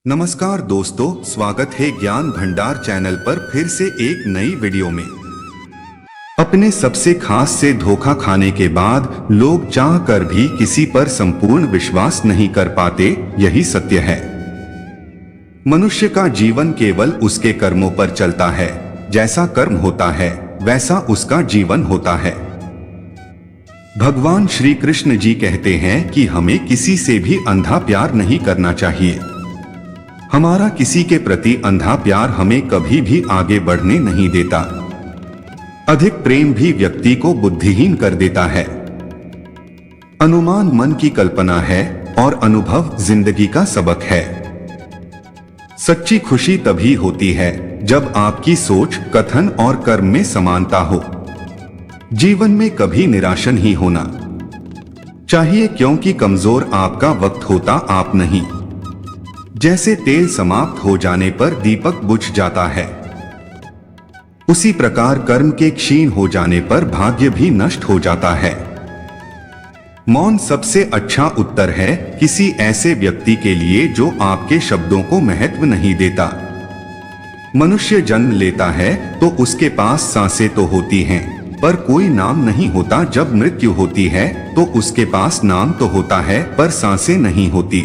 नमस्कार दोस्तों, स्वागत है ज्ञान भंडार चैनल पर फिर से एक नई वीडियो में। अपने सबसे खास से धोखा खाने के बाद लोग चाह कर भी किसी पर संपूर्ण विश्वास नहीं कर पाते, यही सत्य है। मनुष्य का जीवन केवल उसके कर्मों पर चलता है। जैसा कर्म होता है वैसा उसका जीवन होता है। भगवान श्री कृष्ण जी कहते हैं कि हमें किसी से भी अंधा प्यार नहीं करना चाहिए। हमारा किसी के प्रति अंधा प्यार हमें कभी भी आगे बढ़ने नहीं देता। अधिक प्रेम भी व्यक्ति को बुद्धिहीन कर देता है। अनुमान मन की कल्पना है और अनुभव जिंदगी का सबक है। सच्ची खुशी तभी होती है जब आपकी सोच, कथन और कर्म में समानता हो। जीवन में कभी निराश नहीं होना चाहिए, क्योंकि कमजोर आपका वक्त होता, आप नहीं। जैसे तेल समाप्त हो जाने पर दीपक बुझ जाता है, उसी प्रकार कर्म के क्षीण हो जाने पर भाग्य भी नष्ट हो जाता है। मौन सबसे अच्छा उत्तर है किसी ऐसे व्यक्ति के लिए जो आपके शब्दों को महत्व नहीं देता। मनुष्य जन्म लेता है तो उसके पास सांसें तो होती हैं, पर कोई नाम नहीं होता। जब मृत्यु होती है तो उसके पास नाम तो होता है, पर सांसें नहीं होती।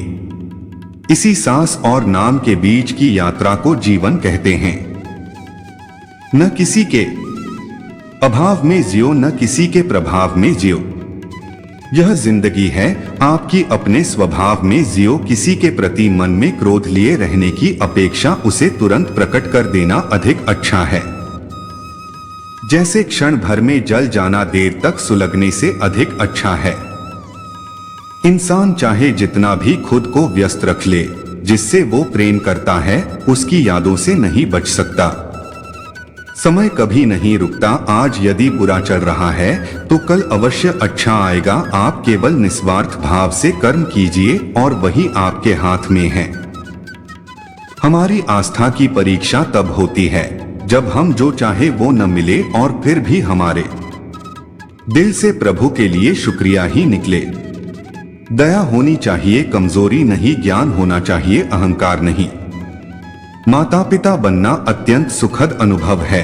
इसी सांस और नाम के बीच की यात्रा को जीवन कहते हैं। न किसी के अभाव में जियो, न किसी के प्रभाव में जियो। यह जिंदगी है, आपकी अपने स्वभाव में जियो। किसी के प्रति मन में क्रोध लिए रहने की अपेक्षा उसे तुरंत प्रकट कर देना अधिक अच्छा है। जैसे क्षण भर में जल जाना देर तक सुलगने से अधिक अच्छा है। इंसान चाहे जितना भी खुद को व्यस्त रख ले, जिससे वो प्रेम करता है उसकी यादों से नहीं बच सकता। समय कभी नहीं रुकता। आज यदि बुरा चल रहा है तो कल अवश्य अच्छा आएगा। आप केवल निस्वार्थ भाव से कर्म कीजिए और वही आपके हाथ में है। हमारी आस्था की परीक्षा तब होती है जब हम जो चाहे वो न मिले और फिर भी हमारे दिल से प्रभु के लिए शुक्रिया ही निकले। दया होनी चाहिए, कमजोरी नहीं। ज्ञान होना चाहिए, अहंकार नहीं। माता पिता बनना अत्यंत सुखद अनुभव है।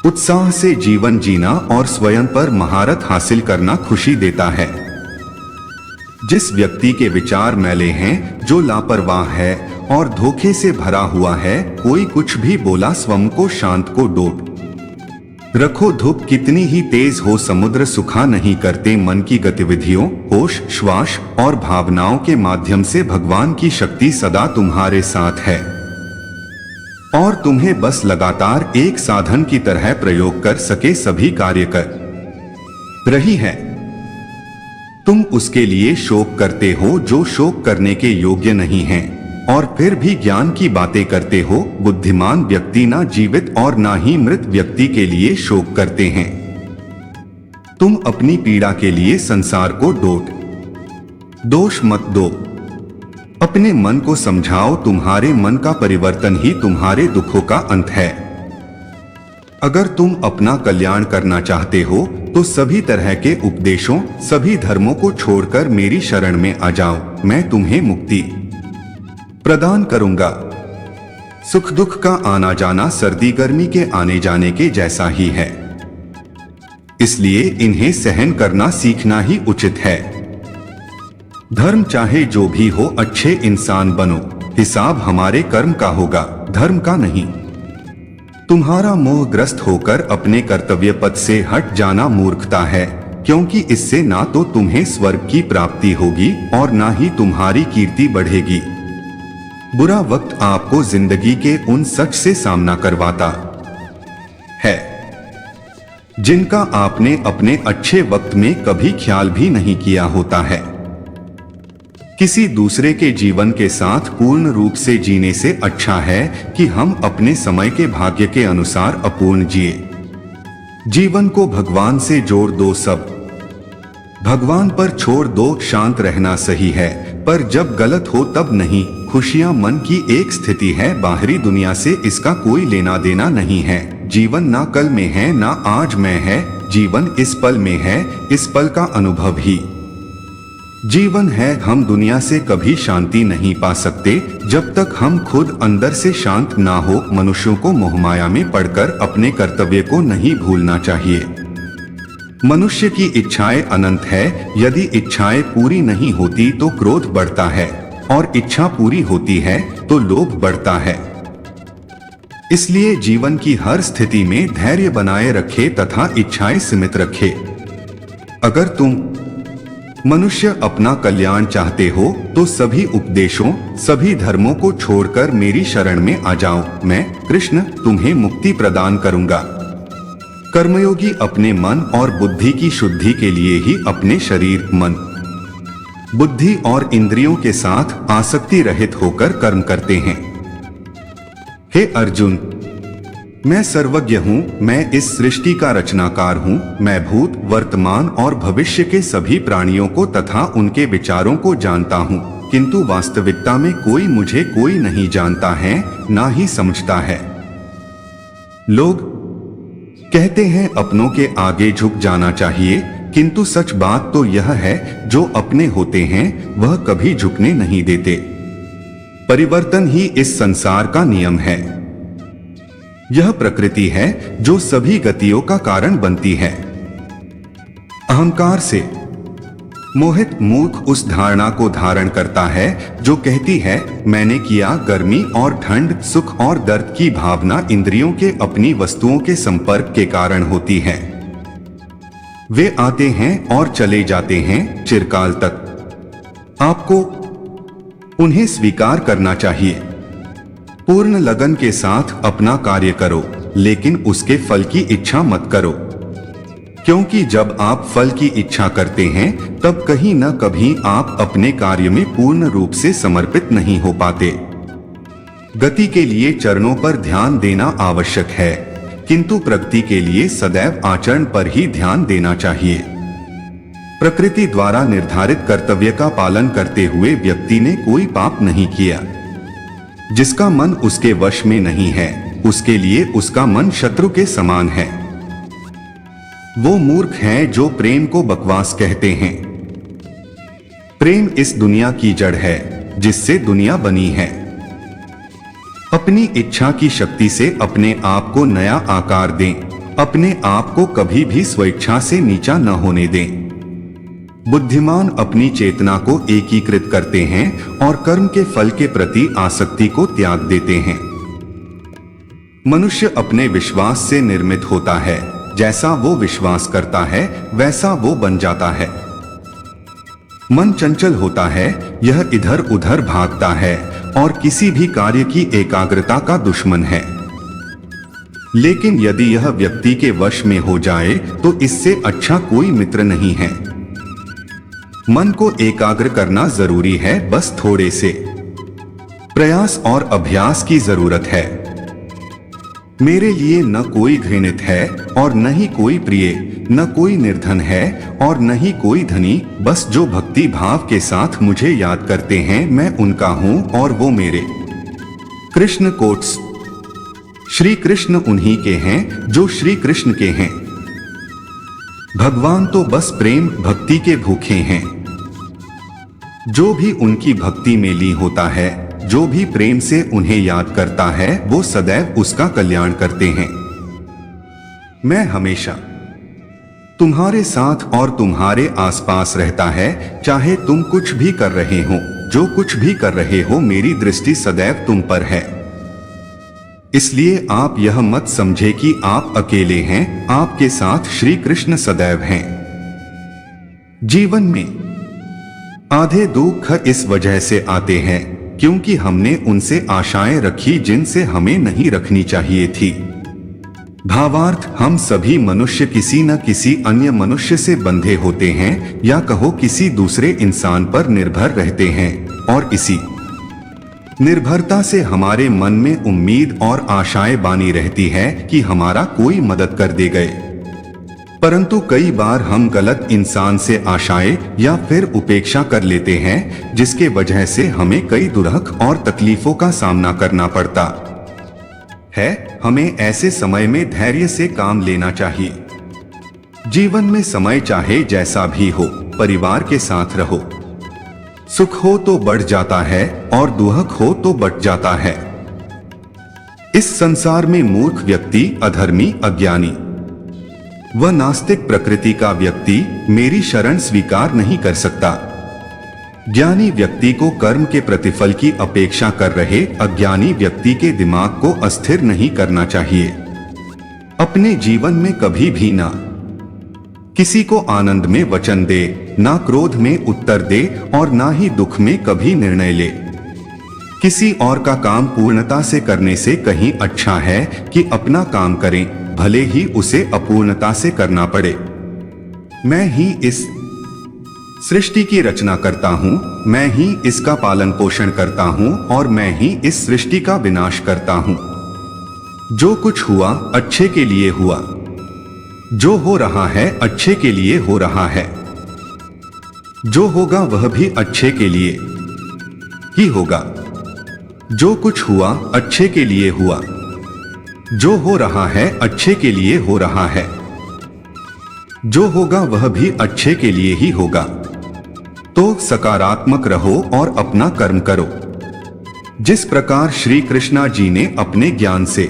उत्साह से जीवन जीना और स्वयं पर महारत हासिल करना खुशी देता है। जिस व्यक्ति के विचार मैले हैं, जो लापरवाह है और धोखे से भरा हुआ है, कोई कुछ भी बोला स्वयं को शांत को डोब रखो। धूप कितनी ही तेज हो, समुद्र सुखा नहीं करते। मन की गतिविधियों, होश, श्वास और भावनाओं के माध्यम से भगवान की शक्ति सदा तुम्हारे साथ है और तुम्हें बस लगातार एक साधन की तरह प्रयोग कर सके सभी कार्य कर रही है। तुम उसके लिए शोक करते हो जो शोक करने के योग्य नहीं है, और फिर भी ज्ञान की बातें करते हो। बुद्धिमान व्यक्ति ना जीवित और ना ही मृत व्यक्ति के लिए शोक करते हैं। तुम अपनी पीड़ा के लिए संसार को दोष मत दो। अपने मन को समझाओ, तुम्हारे मन का परिवर्तन ही तुम्हारे दुखों का अंत है। अगर तुम अपना कल्याण करना चाहते हो तो सभी तरह के उपदेशों, सभी धर्मों को छोड़कर मेरी शरण में आ जाओ। मैं तुम्हें मुक्ति प्रदान करूंगा। सुख दुख का आना जाना सर्दी गर्मी के आने जाने के जैसा ही है, इसलिए इन्हें सहन करना सीखना ही उचित है। धर्म चाहे जो भी हो, अच्छे इंसान बनो। हिसाब हमारे कर्म का होगा, धर्म का नहीं। तुम्हारा मोहग्रस्त होकर अपने कर्तव्य पथ से हट जाना मूर्खता है, क्योंकि इससे ना तो तुम्हें स्वर्ग की प्राप्ति होगी और ना ही तुम्हारी कीर्ति बढ़ेगी। बुरा वक्त आपको जिंदगी के उन सच से सामना करवाता है जिनका आपने अपने अच्छे वक्त में कभी ख्याल भी नहीं किया होता है। किसी दूसरे के जीवन के साथ पूर्ण रूप से जीने से अच्छा है कि हम अपने समय के भाग्य के अनुसार अपूर्ण जिए। जीवन को भगवान से जोड़ दो, सब भगवान पर छोड़ दो। शांत रहना सही है, पर जब गलत हो तब नहीं। खुशियां मन की एक स्थिति है, बाहरी दुनिया से इसका कोई लेना देना नहीं है। जीवन ना कल में है ना आज में है, जीवन इस पल में है, इस पल का अनुभव ही जीवन है, हम दुनिया से कभी शांति नहीं पा सकते जब तक हम खुद अंदर से शांत ना हो। मनुष्यों को मोहमाया में पड़कर अपने कर्तव्य को नहीं भूलना चाहिए। मनुष्य की इच्छाएं अनंत है। यदि इच्छाएं पूरी नहीं होती तो क्रोध बढ़ता है, और इच्छा पूरी होती है तो लोभ बढ़ता है। इसलिए जीवन की हर स्थिति में धैर्य बनाए रखे तथा इच्छाएं सीमित रखे। अगर तुम मनुष्य अपना कल्याण चाहते हो तो सभी उपदेशों, सभी धर्मों को छोड़कर मेरी शरण में आ जाओ। मैं कृष्ण तुम्हें मुक्ति प्रदान करूंगा। कर्मयोगी अपने मन और बुद्धि की शुद्धि के लिए ही अपने शरीर, मन, बुद्धि और इंद्रियों के साथ आसक्ति रहित होकर कर्म करते हैं। हे अर्जुन, मैं सर्वज्ञ हूँ, मैं इस सृष्टि का रचनाकार हूँ। मैं भूत, वर्तमान और भविष्य के सभी प्राणियों को तथा उनके विचारों को जानता हूँ, किंतु वास्तविकता में कोई नहीं जानता है, ना ही समझता है। लोग कहते हैं अपनों के आगे झुक जाना चाहिए, किंतु सच बात तो यह है, जो अपने होते हैं वह कभी झुकने नहीं देते। परिवर्तन ही इस संसार का नियम है। यह प्रकृति है जो सभी गतियों का कारण बनती है। अहंकार से मोहित मूर्ख उस धारणा को धारण करता है जो कहती है मैंने किया। गर्मी और ठंड, सुख और दर्द की भावना इंद्रियों के अपनी वस्तुओं के संपर्क के कारण होती है। वे आते हैं और चले जाते हैं चिरकाल तक। आपको उन्हें स्वीकार करना चाहिए। पूर्ण लगन के साथ अपना कार्य करो, लेकिन उसके फल की इच्छा मत करो, क्योंकि जब आप फल की इच्छा करते हैं तब कहीं न कभी आप अपने कार्य में पूर्ण रूप से समर्पित नहीं हो पाते। गति के लिए चरणों पर ध्यान देना आवश्यक है, किंतु प्रगति के लिए सदैव आचरण पर ही ध्यान देना चाहिए। प्रकृति द्वारा निर्धारित कर्तव्य का पालन करते हुए व्यक्ति ने कोई पाप नहीं किया। जिसका मन उसके वश में नहीं है, उसके लिए उसका मन शत्रु के समान है। वो मूर्ख हैं जो प्रेम को बकवास कहते हैं। प्रेम इस दुनिया की जड़ है जिससे दुनिया बनी है। अपनी इच्छा की शक्ति से अपने आप को नया आकार दें। अपने आप को कभी भी स्वेच्छा से नीचा न होने दें। बुद्धिमान अपनी चेतना को एकीकृत करते हैं और कर्म के फल के प्रति आसक्ति को त्याग देते हैं। मनुष्य अपने विश्वास से निर्मित होता है। जैसा वो विश्वास करता है वैसा वो बन जाता है। मन चंचल होता है, यह इधर उधर भागता है और किसी भी कार्य की एकाग्रता का दुश्मन है। लेकिन यदि यह व्यक्ति के वश में हो जाए तो इससे अच्छा कोई मित्र नहीं है। मन को एकाग्र करना जरूरी है, बस थोड़े से प्रयास और अभ्यास की जरूरत है। मेरे लिए न कोई घृणित है और न ही कोई प्रिय, न कोई निर्धन है और न ही कोई धनी। बस जो भक्ति भाव के साथ मुझे याद करते हैं मैं उनका हूं और वो मेरे। कृष्ण कोट्स। श्री कृष्ण उन्हीं के हैं जो श्री कृष्ण के हैं। भगवान तो बस प्रेम भक्ति के भूखे हैं। जो भी उनकी भक्ति में लीन होता है, जो भी प्रेम से उन्हें याद करता है, वो सदैव उसका कल्याण करते हैं। मैं हमेशा तुम्हारे साथ और तुम्हारे आसपास रहता है, चाहे तुम कुछ भी कर रहे हो। जो कुछ भी कर रहे हो मेरी दृष्टि सदैव तुम पर है। इसलिए आप यह मत समझे कि आप अकेले हैं, आपके साथ श्री कृष्ण सदैव हैं। जीवन में आधे दुख इस वजह से आते हैं क्योंकि हमने उनसे आशाएं रखी जिनसे हमें नहीं रखनी चाहिए थी। भावार्थ, हम सभी मनुष्य किसी न किसी अन्य मनुष्य से बंधे होते हैं या कहो किसी दूसरे इंसान पर निर्भर रहते हैं, और इसी निर्भरता से हमारे मन में उम्मीद और आशाएं बानी रहती है कि हमारा कोई मदद कर दे गए। परंतु कई बार हम गलत इंसान से आशाएं या फिर उपेक्षा कर लेते हैं, जिसके वजह से हमें कई दुर्ख और तकलीफों का सामना करना पड़ता है। हमें ऐसे समय में धैर्य से काम लेना चाहिए। जीवन में समय चाहे जैसा भी हो, परिवार के साथ रहो, सुख हो तो बढ़ जाता है और दुख हो तो बट जाता है। इस संसार में मूर्ख व्यक्ति, अधर्मी, अज्ञानी व नास्तिक प्रकृति का व्यक्ति मेरी शरण स्वीकार नहीं कर सकता। ज्ञानी व्यक्ति को कर्म के प्रतिफल की अपेक्षा कर रहे अज्ञानी व्यक्ति के दिमाग को अस्थिर नहीं करना चाहिए। अपने जीवन में कभी भी ना किसी को आनंद में वचन दे, ना क्रोध में उत्तर दे और ना ही दुख में कभी निर्णय ले। किसी और का काम पूर्णता से करने से कहीं अच्छा है कि अपना काम करें, भले ही उसे अपूर्णता से करना पड़े। मैं ही इस सृष्टि की रचना करता हूँ, मैं ही इसका पालन पोषण करता हूँ और मैं ही इस सृष्टि का विनाश करता हूँ। जो कुछ हुआ अच्छे के लिए हुआ, जो हो रहा है अच्छे के लिए हो रहा है, जो होगा वह भी अच्छे के लिए ही होगा। जो कुछ हुआ अच्छे के लिए हुआ, जो हो रहा है अच्छे के लिए हो रहा है, जो होगा वह भी अच्छे के लिए ही होगा। तो सकारात्मक रहो और अपना कर्म करो। जिस प्रकार श्री कृष्णा जी ने अपने ज्ञान से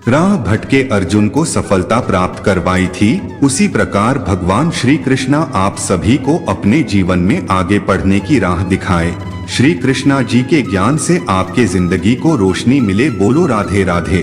राह भटके अर्जुन को सफलता प्राप्त करवाई थी, उसी प्रकार भगवान श्री कृष्णा आप सभी को अपने जीवन में आगे बढ़ने की राह दिखाए। श्री कृष्णा जी के ज्ञान से आपके जिंदगी को रोशनी मिले। बोलो राधे राधे।